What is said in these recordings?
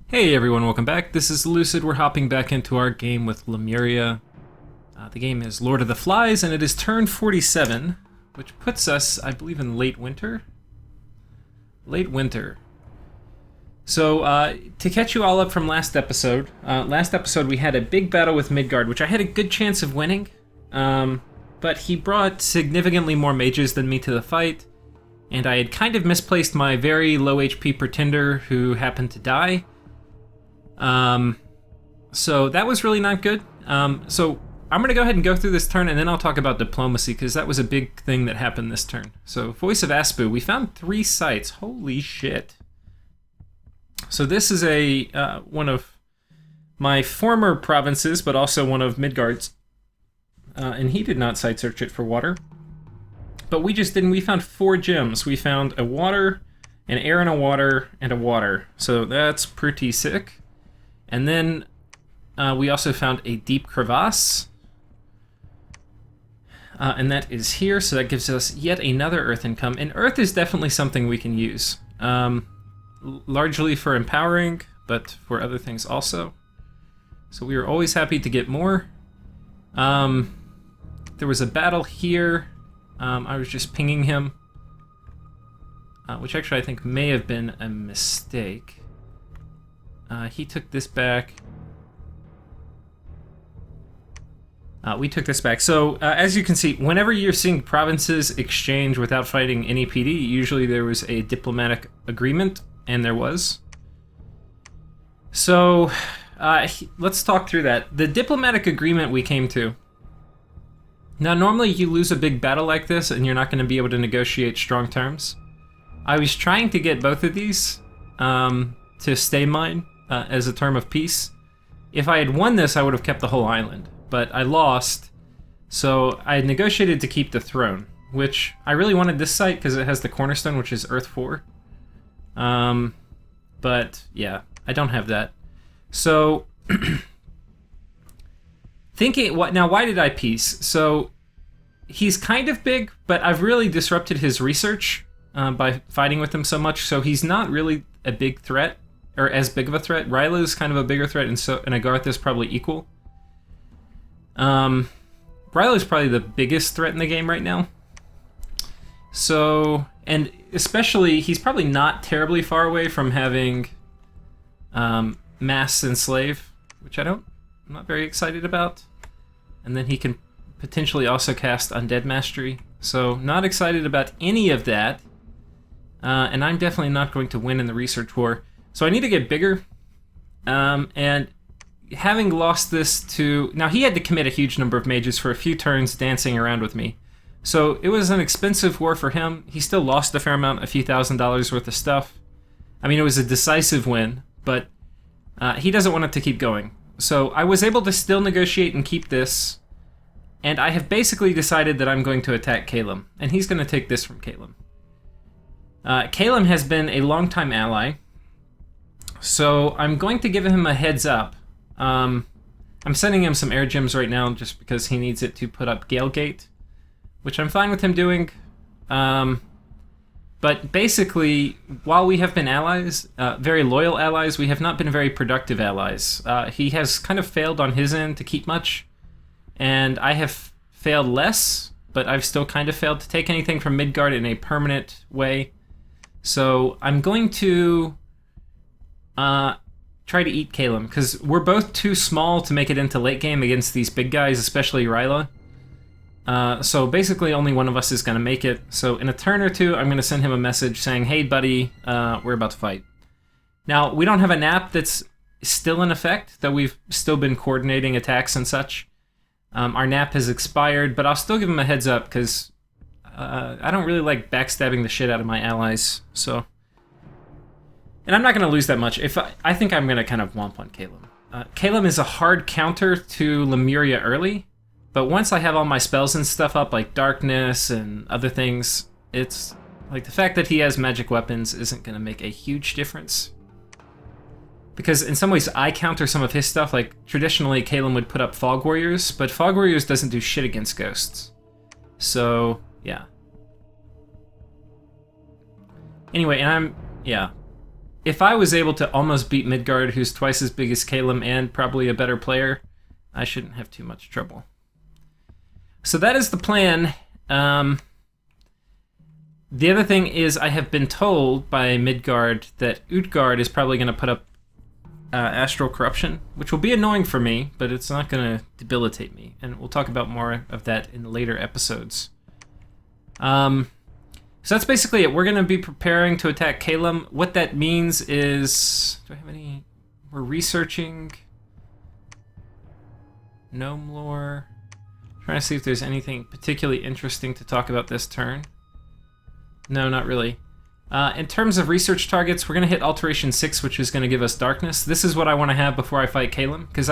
Hey everyone, welcome back. This is Lucid. We're hopping back into our game with Lemuria. The game is Lord of the Flies, and it is turn 47, which puts us, I believe, in late winter. Late winter. So, to catch you all up from last episode we had a big battle with Midgard, which I had a good chance of winning, but he brought significantly more mages than me to the fight, and I had kind of misplaced my very low HP pretender who happened to die. So that was really not good. So I'm going to go ahead and go through this turn, and then I'll talk about diplomacy, because that was a big thing that happened this turn. So, Voice of Aspu, we found 3 sites. Holy shit. So this is one of my former provinces, but also one of Midgard's. And he did not site search it for water. But we just didn't. We found 4 gems. We found a water, an air and a water, and a water. So that's pretty sick. And then we also found a deep crevasse. And that is here, so that gives us yet another earth income. And earth is definitely something we can use. Largely for empowering, but for other things also. So we are always happy to get more. There was a battle here. I was just pinging him. Which actually I think may have been a mistake. He took this back. We took this back. So, as you can see, whenever you're seeing provinces exchange without fighting any PD, usually there was a diplomatic agreement, and there was. So, let's talk through that. The diplomatic agreement we came to. Now, normally you lose a big battle like this, and you're not going to be able to negotiate strong terms. I was trying to get both of these to stay mine as a term of peace. If I had won this, I would have kept the whole island. But I lost, so I had negotiated to keep the throne, which I really wanted this site because it has the cornerstone, which is Earth 4. But yeah, I don't have that. So, why did I peace? So, he's kind of big, but I've really disrupted his research by fighting with him so much, so he's not really a big threat, or as big of a threat. Ryla is kind of a bigger threat, and Agarth is probably equal. Ryla is probably the biggest threat in the game right now. So, and especially, he's probably not terribly far away from having mass enslave, which I'm not very excited about. And then he can potentially also cast undead mastery. So, not excited about any of that. And I'm definitely not going to win in the research war. So I need to get bigger. And having lost this to... Now, he had to commit a huge number of mages for a few turns dancing around with me. So it was an expensive war for him. He still lost a fair amount, a few $1,000s worth of stuff. I mean, it was a decisive win, but he doesn't want it to keep going. So I was able to still negotiate and keep this. And I have basically decided that I'm going to attack Caelum. And he's going to take this from Caelum. Caelum has been a longtime ally. So I'm going to give him a heads up. I'm sending him some air gems right now just because he needs it to put up Gale Gate, which I'm fine with him doing. But basically, while we have been allies, very loyal allies, we have not been very productive allies. He has kind of failed on his end to keep much, and I have failed less, but I've still kind of failed to take anything from Midgard in a permanent way. So I'm going to try to eat Caelum, because we're both too small to make it into late game against these big guys, especially Ryla. So basically only one of us is going to make it. So in a turn or two, I'm going to send him a message saying, hey buddy, we're about to fight. Now, we don't have a nap that's still in effect, though we've still been coordinating attacks and such. Our nap has expired, but I'll still give him a heads up, because I don't really like backstabbing the shit out of my allies, so... And I'm not going to lose that much. I think I'm going to kind of womp on Caelum. Caelum is a hard counter to Lemuria early, but once I have all my spells and stuff up, like Darkness and other things, it's like the fact that he has magic weapons isn't going to make a huge difference. Because in some ways I counter some of his stuff, like traditionally Caelum would put up Fog Warriors, but Fog Warriors doesn't do shit against ghosts. So, yeah. Anyway, and yeah. if I was able to almost beat Midgard, who's twice as big as Caelum and probably a better player, I shouldn't have too much trouble. So that is the plan. The other thing is I have been told by Midgard that Utgard is probably going to put up Astral Corruption, which will be annoying for me, but it's not going to debilitate me. And we'll talk about more of that in later episodes. So that's basically it. We're going to be preparing to attack Caelum. What that means is... Do I have any... We're researching... Gnome lore. Trying to see if there's anything particularly interesting to talk about this turn. No, not really. In terms of research targets, we're going to hit Alteration 6, which is going to give us Darkness. This is what I want to have before I fight Caelum, because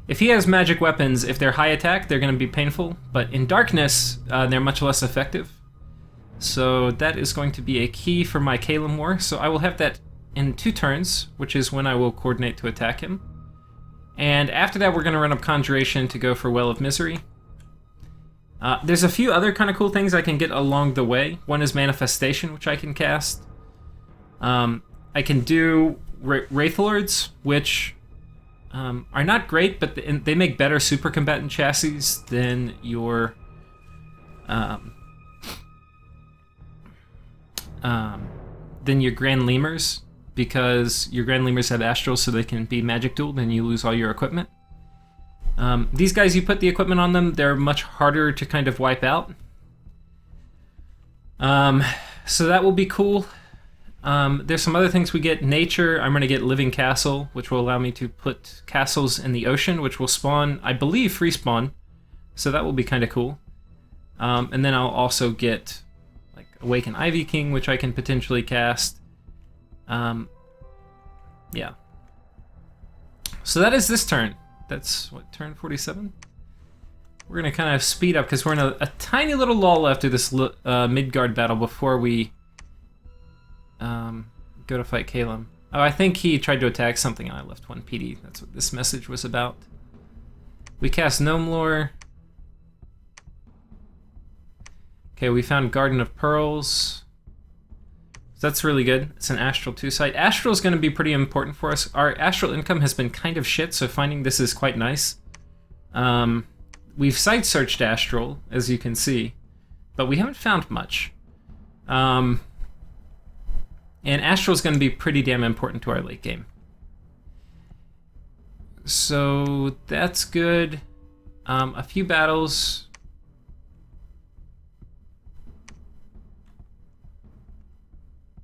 if he has magic weapons, if they're high attack, they're going to be painful, but in Darkness, they're much less effective. So that is going to be a key for my Caelum war, so I will have that in 2 turns, which is when I will coordinate to attack him. And after that, we're going to run up Conjuration to go for Well of Misery. There's a few other kind of cool things I can get along the way. One is Manifestation, which I can cast. I can do Wraithlords, which are not great, but they make better super combatant chassis than your Grand Lemurs, because your Grand Lemurs have Astrals, so they can be magic dueled and you lose all your equipment. These guys, you put the equipment on them, they're much harder to kind of wipe out. So that will be cool. There's some other things we get. Nature, I'm going to get Living Castle, which will allow me to put castles in the ocean, which will spawn, I believe, free spawn. So that will be kind of cool. And then I'll also get like Awaken Ivy King, which I can potentially cast. Yeah. So that is this turn. That's, what, turn 47? We're going to kind of speed up because we're in a tiny little lull after this Midgard battle before we go to fight Caelum. Oh, I think he tried to attack something and I left 1 PD. That's what this message was about. We cast Gnome Lore. Okay, we found Garden of Pearls. That's really good. It's an Astral 2 site. Astral is going to be pretty important for us. Our Astral income has been kind of shit, so finding this is quite nice. We've site searched Astral, as you can see, but we haven't found much. And Astral is going to be pretty damn important to our late game. So that's good. A few battles.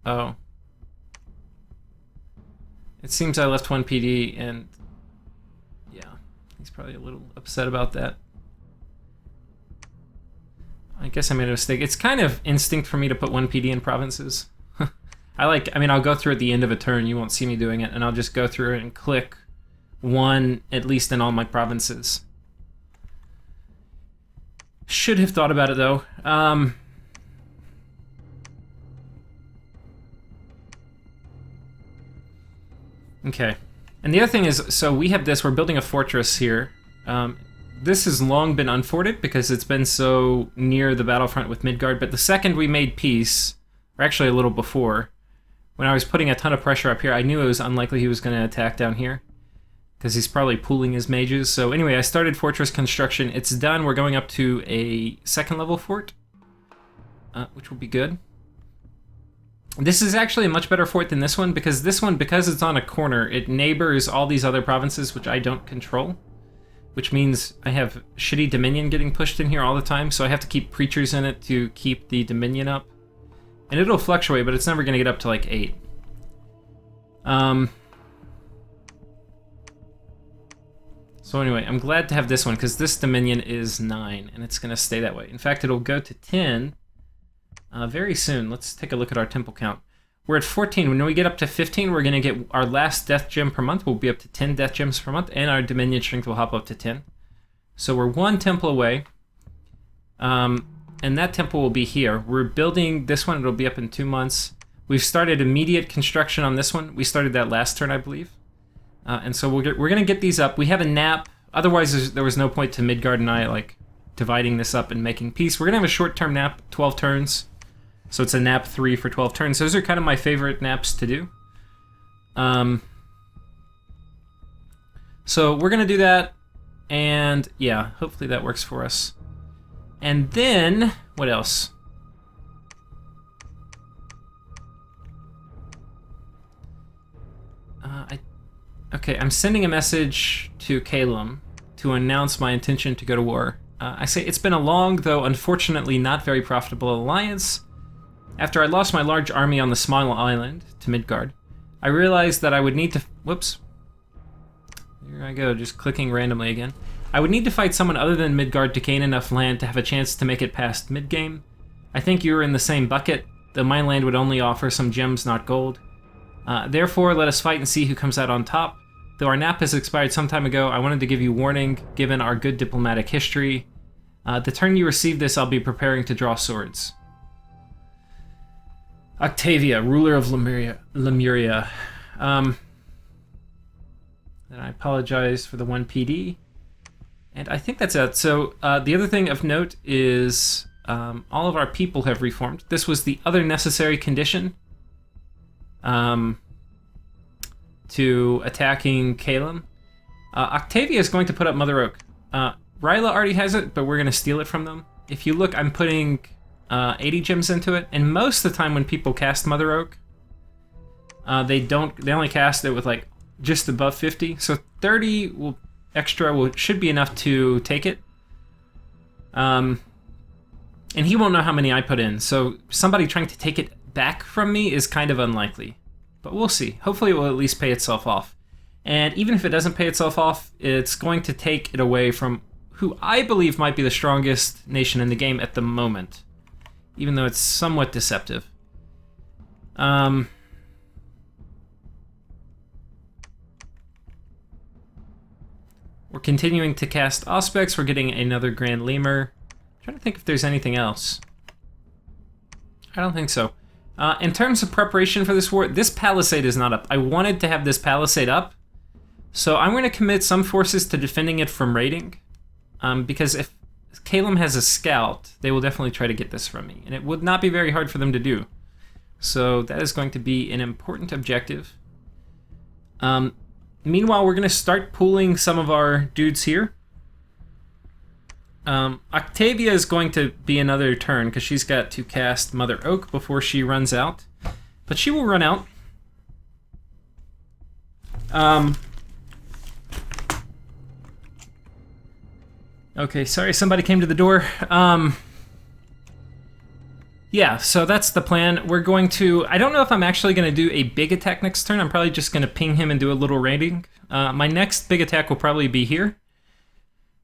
Oh. It seems I left 1 PD, and yeah, he's probably a little upset about that. I guess I made a mistake. It's kind of instinct for me to put 1 PD in provinces. I'll go through at the end of a turn, you won't see me doing it, and I'll just go through and click 1, at least in all my provinces. Should have thought about it, though. Okay. And the other thing is, so we have this, we're building a fortress here. This has long been unforted because it's been so near the battlefront with Midgard, but the second we made peace, or actually a little before, when I was putting a ton of pressure up here, I knew it was unlikely he was going to attack down here, because he's probably pooling his mages. So anyway, I started fortress construction. It's done. We're going up to a 2nd level fort, which will be good. This is actually a much better fort than this one, because it's on a corner, it neighbors all these other provinces, which I don't control. Which means I have shitty Dominion getting pushed in here all the time, so I have to keep Preachers in it to keep the Dominion up. And it'll fluctuate, but it's never going to get up to like 8. So anyway, I'm glad to have this one, because this Dominion is 9, and it's going to stay that way. In fact, it'll go to 10 very soon. Let's take a look at our temple count. We're at 14. When we get up to 15, we're going to get our last death gem per month. We'll be up to 10 death gems per month, and our Dominion strength will hop up to 10. So we're 1 temple away, and that temple will be here. We're building this one. It'll be up in 2 months. We've started immediate construction on this one. We started that last turn, I believe. And so we're going to get these up. We have a nap. Otherwise, there was no point to Midgard and I like dividing this up and making peace. We're going to have a short-term nap, 12 turns. So it's a nap 3 for 12 turns. Those are kind of my favorite naps to do. So we're going to do that, and yeah, hopefully that works for us. And then, what else? Okay, I'm sending a message to Caelum to announce my intention to go to war. I say it's been a long, though unfortunately not very profitable alliance. After I lost my large army on the small island to Midgard, I realized that I would need to... Whoops. Here I go, just clicking randomly again. I would need to fight someone other than Midgard to gain enough land to have a chance to make it past mid-game. I think you were in the same bucket, though my land would only offer some gems, not gold. Therefore, let us fight and see who comes out on top. Though our nap has expired some time ago, I wanted to give you warning, given our good diplomatic history. The turn you receive this, I'll be preparing to draw swords. Octavia, ruler of Lemuria. And I apologize for the 1 PD. And I think that's it. So the other thing of note is all of our people have reformed. This was the other necessary condition to attacking Caelum. Octavia is going to put up Mother Oak. Ryla already has it, but we're going to steal it from them. If you look, I'm putting 80 gems into it, and most of the time when people cast Mother Oak, they only cast it with like just above 50. So 30 should be enough to take it. And he won't know how many I put in, so somebody trying to take it back from me is kind of unlikely. But we'll see. Hopefully it will at least pay itself off. And even if it doesn't pay itself off, it's going to take it away from who I believe might be the strongest nation in the game at the moment. Even though it's somewhat deceptive. We're continuing to cast Auspex. We're getting another Grand Lemur. I'm trying to think if there's anything else. I don't think so. In terms of preparation for this war, this palisade is not up. I wanted to have this palisade up, so I'm going to commit some forces to defending it from raiding, because if Caelum has a scout, they will definitely try to get this from me, and it would not be very hard for them to do. So that is going to be an important objective. Meanwhile, we're going to start pooling some of our dudes here. Octavia is going to be another turn because she's got to cast Mother Oak before she runs out. But she will run out. Okay, sorry, somebody came to the door. Yeah, so that's the plan. We're going to... I don't know if I'm actually going to do a big attack next turn. I'm probably just going to ping him and do a little raiding. My next big attack will probably be here.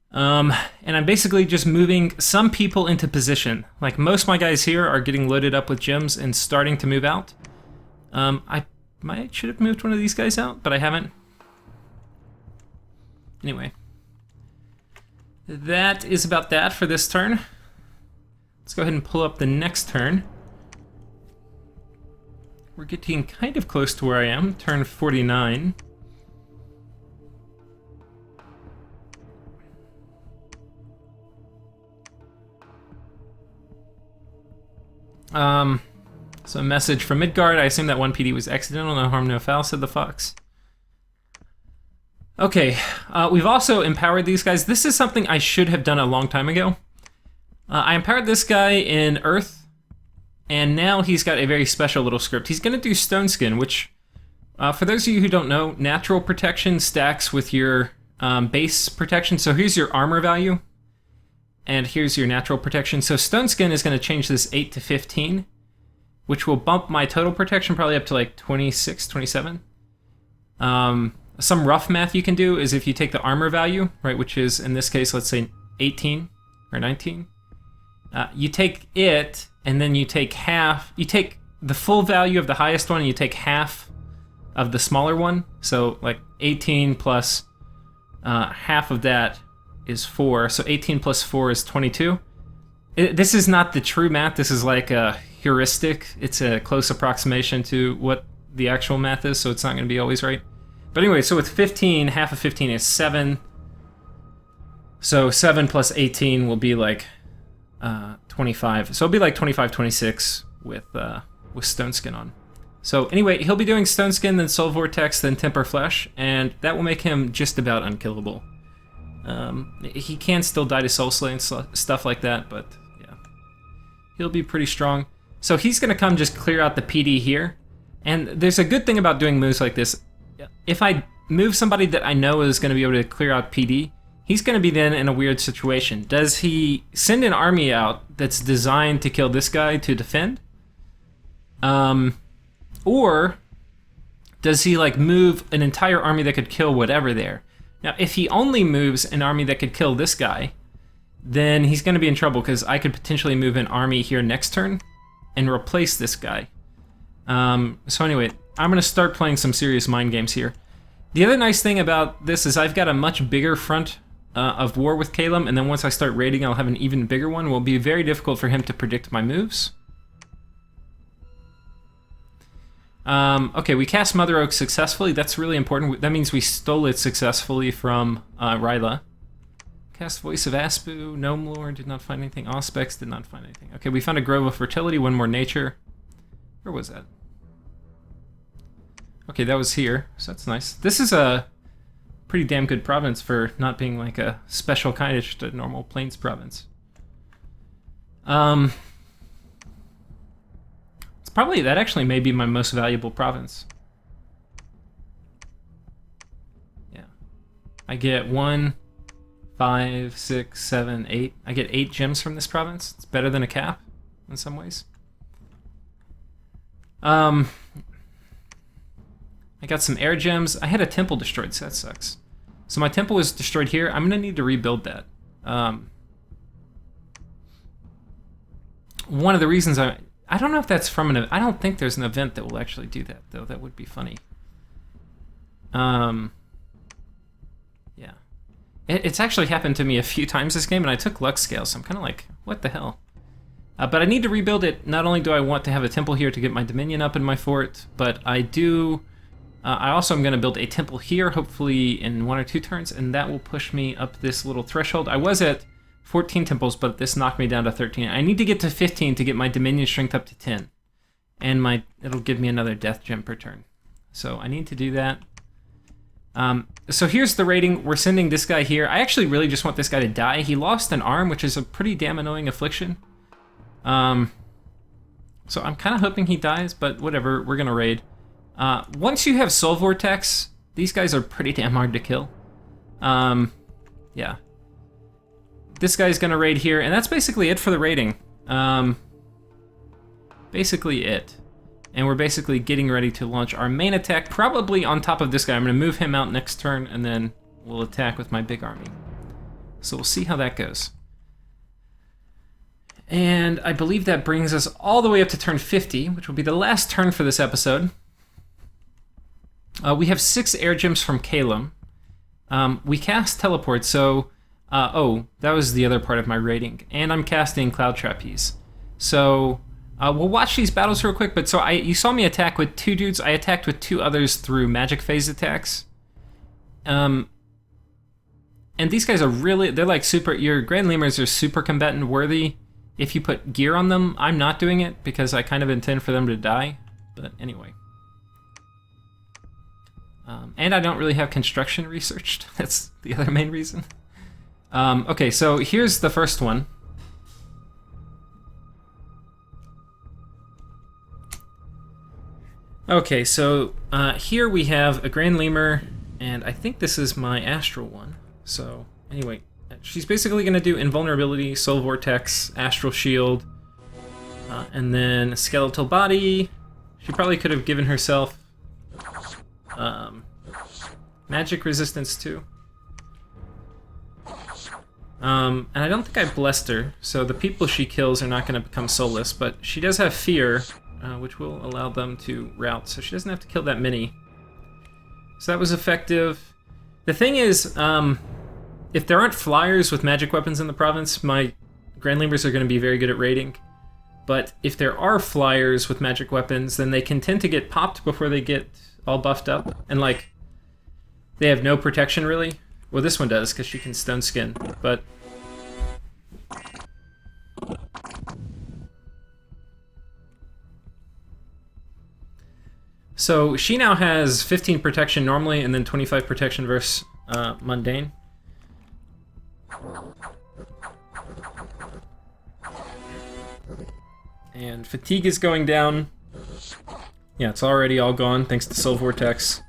And I'm basically just moving some people into position. Like, most of my guys here are getting loaded up with gems and starting to move out. I should have moved one of these guys out, but I haven't. Anyway. That is about that for this turn. Let's go ahead and pull up the next turn. We're getting kind of close to where I am, turn 49. So a message from Midgard. I assume that 1 PD was accidental, no harm, no foul, said the fox. Okay, we've also empowered these guys. This is something I should have done a long time ago. I empowered this guy in Earth, and now he's got a very special little script. He's going to do Stone Skin, which, for those of you who don't know, natural protection stacks with your base protection. So here's your armor value, and here's your natural protection. So Stone Skin is going to change this 8 to 15, which will bump my total protection probably up to like 26, 27. Some rough math you can do is if you take the armor value, right, which is, in this case, let's say 18 or 19, you take it, and then you take half, you take the full value of the highest one, and you take half of the smaller one. So like 18 plus half of that is 4, so 18 plus 4 is 22. This is not the true math, this is like a heuristic. It's a close approximation to what the actual math is, so it's not going to be always right. But anyway, so with 15, half of 15 is 7. So 7 plus 18 will be like 25. So it'll be like 25, 26 with Stone Skin on. So anyway, he'll be doing Stone Skin, then Soul Vortex, then Temper Flesh, and that will make him just about unkillable. He can still die to Soul Slay and stuff like that, but yeah. He'll be pretty strong. So he's going to come just clear out the PD here. And there's a good thing about doing moves like this. If I move somebody that I know is going to be able to clear out PD, he's going to be then in a weird situation. Does he send an army out that's designed to kill this guy to defend? Or does he like move an entire army that could kill whatever there? Now, if he only moves an army that could kill this guy, then he's going to be in trouble because I could potentially move an army here next turn and replace this guy. So anyway, I'm going to start playing some serious mind games here. The other nice thing about this is I've got a much bigger front of war with Caelum, and then once I start raiding, I'll have an even bigger one. It will be very difficult for him to predict my moves. Okay, we cast Mother Oak successfully. That's really important. That means we stole it successfully from Ryla. Cast Voice of Aspu. Gnome Lord did not find anything. Auspex did not find anything. Okay, we found a Grove of Fertility. One more Nature. Where was that? Okay, that was here. So that's nice. This is a pretty damn good province for not being like a special kind of just a normal Plains province. Probably that actually may be my most valuable province. Yeah. I get 1, 5, 6, 7, 8. I get 8 gems from this province. It's better than a cap in some ways. I got some air gems. I had a temple destroyed, so that sucks. So my temple was destroyed here. I'm gonna need to rebuild that. One of the reasons I don't know if that's from I don't think there's an event that will actually do that, though. That would be funny. Yeah. It's actually happened to me a few times this game, and I took luck scale, so I'm kind of like, what the hell? But I need to rebuild it. Not only do I want to have a temple here to get my dominion up in my fort, but I do... I also am going to build a temple here, hopefully in 1 or 2 turns, and that will push me up this little threshold. I was at 14 temples, but this knocked me down to 13. I need to get to 15 to get my Dominion strength up to 10. And it'll give me another death gem per turn. So I need to do that. So here's the rating. We're sending this guy here. I actually really just want this guy to die. He lost an arm, which is a pretty damn annoying affliction. So I'm kind of hoping he dies, but whatever, we're gonna raid. Once you have Soul Vortex, these guys are pretty damn hard to kill. Yeah. This guy's gonna raid here, and that's basically it for the raiding. Basically it. And we're basically getting ready to launch our main attack, probably on top of this guy. I'm gonna move him out next turn, and then we'll attack with my big army. So we'll see how that goes. And I believe that brings us all the way up to turn 50, which will be the last turn for this episode. We have 6 air gems from Caelum. We cast Teleport, so... oh, that was the other part of my rating. And I'm casting Cloud Trapeze. So, we'll watch these battles real quick, but so you saw me attack with 2 dudes. I attacked with 2 others through magic phase attacks. And these guys are really... They're like super... Your Grand Lemurs are super combatant worthy. If you put gear on them, I'm not doing it because I kind of intend for them to die. But anyway. And I don't really have construction researched. That's the other main reason. Okay, so here's the first one. Okay, so here we have a Grand Lemur, and I think this is my Astral one. So anyway, she's basically going to do Invulnerability, Soul Vortex, Astral Shield, and then Skeletal Body. She probably could have given herself Magic Resistance too. And I don't think I blessed her, so the people she kills are not going to become soulless, but she does have Fear, which will allow them to rout, so she doesn't have to kill that many. So that was effective. The thing is, if there aren't flyers with magic weapons in the province, my Grand Lemurs are going to be very good at raiding. But if there are flyers with magic weapons, then they can tend to get popped before they get all buffed up. And, like, they have no protection, really. Well, this one does, because she can Stone Skin, but... So she now has 15 protection normally, and then 25 protection versus mundane. And fatigue is going down. Yeah, it's already all gone thanks to Soul Vortex.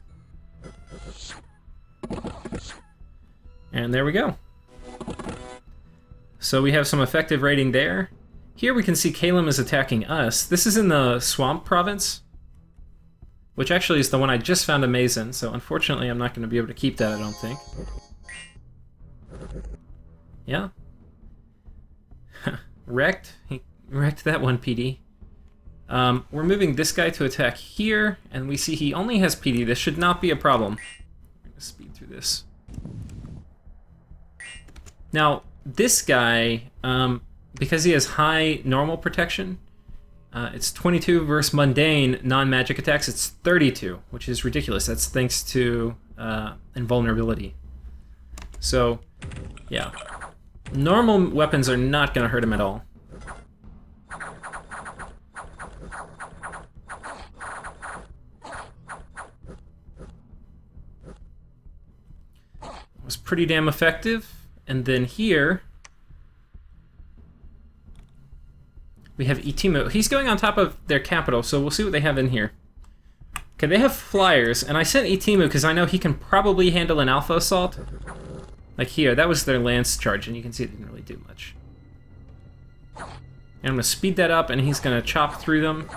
And there we go. So we have some effective rating there. Here we can see Caelum is attacking us. This is in the Swamp Province, which actually is the one I just found a maze in, so unfortunately I'm not going to be able to keep that, I don't think. Yeah. Wrecked. He wrecked that one, PD. We're moving this guy to attack here, and we see he only has PD. This should not be a problem. I'm going to speed through this. Now, this guy, because he has high normal protection, it's 22 versus mundane non-magic attacks. It's 32, which is ridiculous. That's thanks to invulnerability. So, yeah. Normal weapons are not going to hurt him at all. It was pretty damn effective. And then here, we have Itimu. He's going on top of their capital, so we'll see what they have in here. Okay, they have flyers, and I sent Itimu because I know he can probably handle an alpha assault. Like here, that was their lance charge, and you can see it didn't really do much. And I'm going to speed that up, and he's going to chop through them.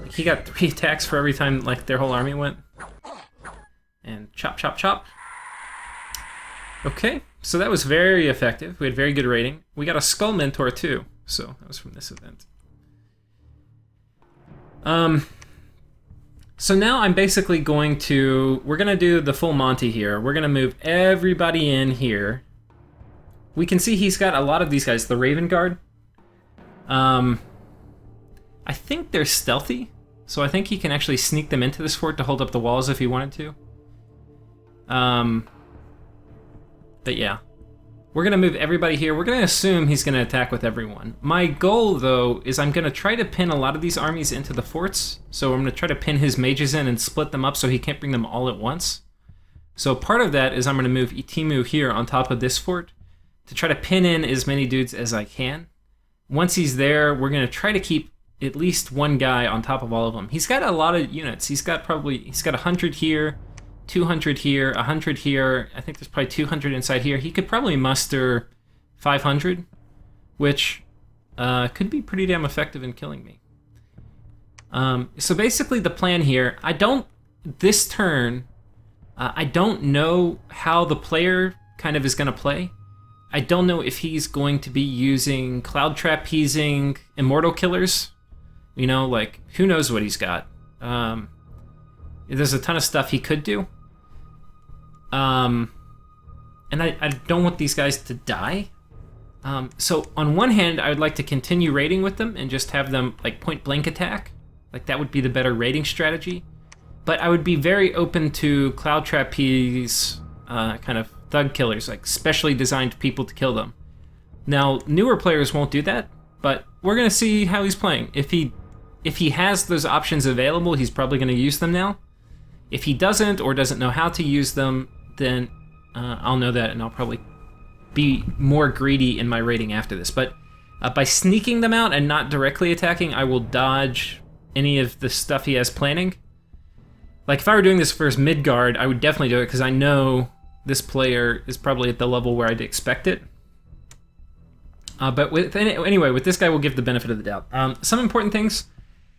Like, he got 3 attacks for every time like their whole army went. And chop, chop, chop. Okay, so that was very effective. We had very good rating. We got a Skull Mentor too, so that was from this event. So now I'm basically going to... We're going to do the full Monty here. We're going to move everybody in here. We can see he's got a lot of these guys. The Raven Guard. I think they're stealthy, so I think he can actually sneak them into this fort to hold up the walls if he wanted to. But yeah, we're going to move everybody here. We're going to assume he's going to attack with everyone. My goal, though, is I'm going to try to pin a lot of these armies into the forts. So I'm going to try to pin his mages in and split them up so he can't bring them all at once. So part of that is I'm going to move Itimu here on top of this fort to try to pin in as many dudes as I can. Once he's there, we're going to try to keep at least one guy on top of all of them. He's got a lot of units. He's got 100 here. 200 here, 100 here. I think there's probably 200 inside here. He could probably muster 500, which could be pretty damn effective in killing me. So basically the plan here, this turn, I don't know how the player kind of is going to play. I don't know if he's going to be using Cloud Trapezing Immortal Killers. You know, like, who knows what he's got. There's a ton of stuff he could do. And I don't want these guys to die. So on one hand, I would like to continue raiding with them and just have them like point blank attack. Like that would be the better raiding strategy. But I would be very open to Cloud Trapeze kind of thug killers, like specially designed people to kill them. Now, newer players won't do that, but we're gonna see how he's playing. If he has those options available, he's probably gonna use them now. If he doesn't or doesn't know how to use them, then I'll know that and I'll probably be more greedy in my rating after this. But by sneaking them out and not directly attacking, I will dodge any of the stuff he has planning. Like if I were doing this for his mid-guard, I would definitely do it because I know this player is probably at the level where I'd expect it. But anyway, with this guy, we'll give the benefit of the doubt. Some important things.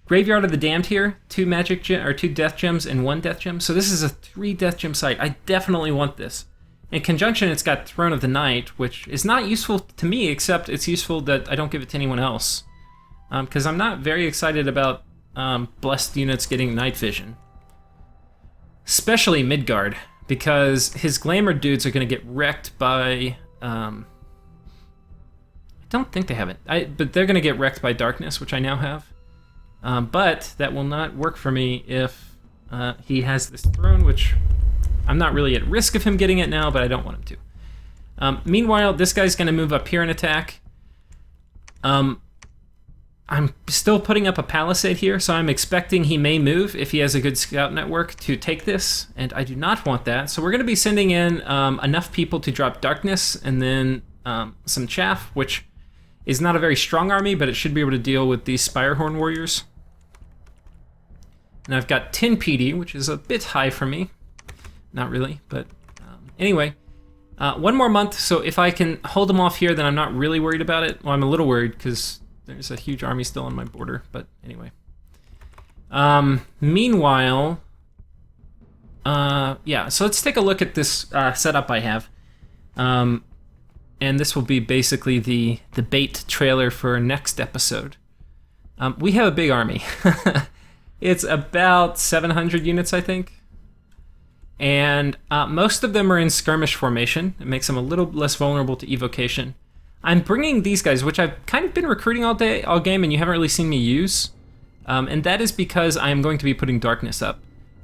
Graveyard of the Damned here, 2 death gems and 1 death gem. So this is a 3 death gem site. I definitely want this. In conjunction, it's got Throne of the Night, which is not useful to me, except it's useful that I don't give it to anyone else. Because I'm not very excited about blessed units getting night vision. Especially Midgard, because his glamour dudes are going to get wrecked by... I don't think they have it, but they're going to get wrecked by darkness, which I now have. But that will not work for me if he has this throne, which I'm not really at risk of him getting it now, but I don't want him to. Meanwhile, this guy's going to move up here and attack. I I'm still putting up a palisade here, so I'm expecting he may move if he has a good scout network to take this, and I do not want that. So we're going to be sending in enough people to drop darkness and then some chaff, which is not a very strong army, but it should be able to deal with these Spirehorn warriors. And I've got 10 PD, which is a bit high for me. Not really, but anyway. 1 more month, so if I can hold them off here, then I'm not really worried about it. Well, I'm a little worried because there's a huge army still on my border, but anyway. Meanwhile, yeah, so let's take a look at this setup I have. And this will be basically the bait trailer for our next episode. We have a big army. It's about 700 units, I think. And most of them are in skirmish formation. It makes them a little less vulnerable to evocation. I'm bringing these guys, which I've kind of been recruiting all game, and you haven't really seen me use. And that is because I am going to be putting darkness up.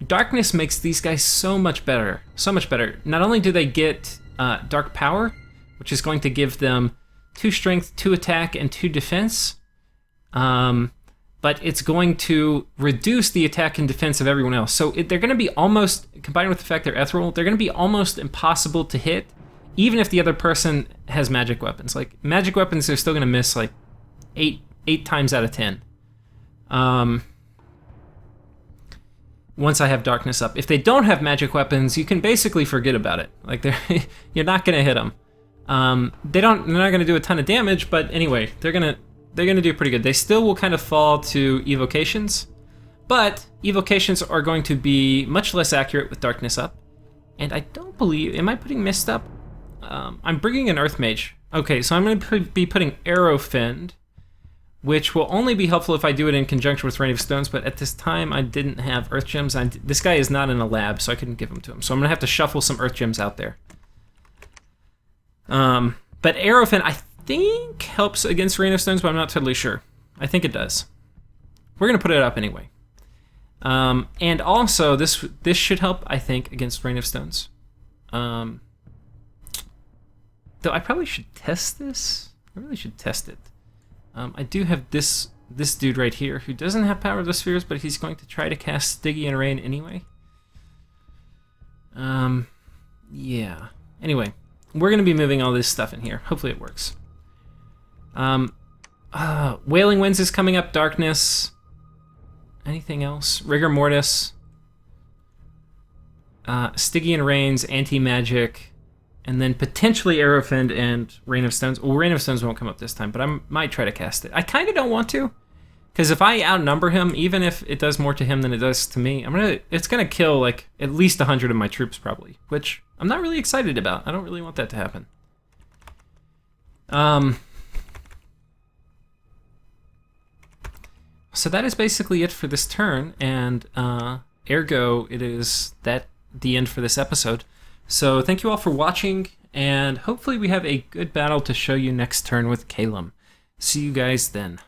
Darkness makes these guys so much better. So much better. Not only do they get dark power, which is going to give them 2 strength, 2 attack, and 2 defense, but it's going to reduce the attack and defense of everyone else. So they're going to be almost, combined with the fact they're ethereal, they're going to be almost impossible to hit, even if the other person has magic weapons. Like, magic weapons, they're still going to miss, like, 8 times out of 10. Once I have darkness up. If they don't have magic weapons, you can basically forget about it. Like, you're not going to hit them. They're not going to do a ton of damage, but anyway, they're going to do pretty good. They still will kind of fall to evocations, but evocations are going to be much less accurate with darkness up. And I don't believe, am I putting mist up? I'm bringing an earth mage. Okay, so I'm going to be putting Arrowfend, which will only be helpful if I do it in conjunction with Rain of Stones, but at this time I didn't have earth gems. This guy is not in a lab, so I couldn't give them to him. So I'm going to have to shuffle some earth gems out there. But Arrowfend, I think helps against Rain of Stones, but I'm not totally sure. I think it does. We're going to put it up anyway. And also, this should help, I think, against Rain of Stones. Though I probably should test this. I really should test it. I do have this dude right here who doesn't have Power of the Spheres, but he's going to try to cast Stygian Rain anyway. Yeah. Anyway, we're going to be moving all this stuff in here. Hopefully it works. Wailing Winds is coming up. Darkness. Anything else? Rigor Mortis. Stygian Rains, Anti-Magic, and then potentially Arrowfend and Rain of Stones. Well, Rain of Stones won't come up this time, but I might try to cast it. I kind of don't want to, because if I outnumber him, even if it does more to him than it does to me, it's gonna kill like at least 100 of my troops probably, which I'm not really excited about. I don't really want that to happen. So that is basically it for this turn, and ergo, it is the end for this episode. So thank you all for watching, and hopefully we have a good battle to show you next turn with Caelum. See you guys then.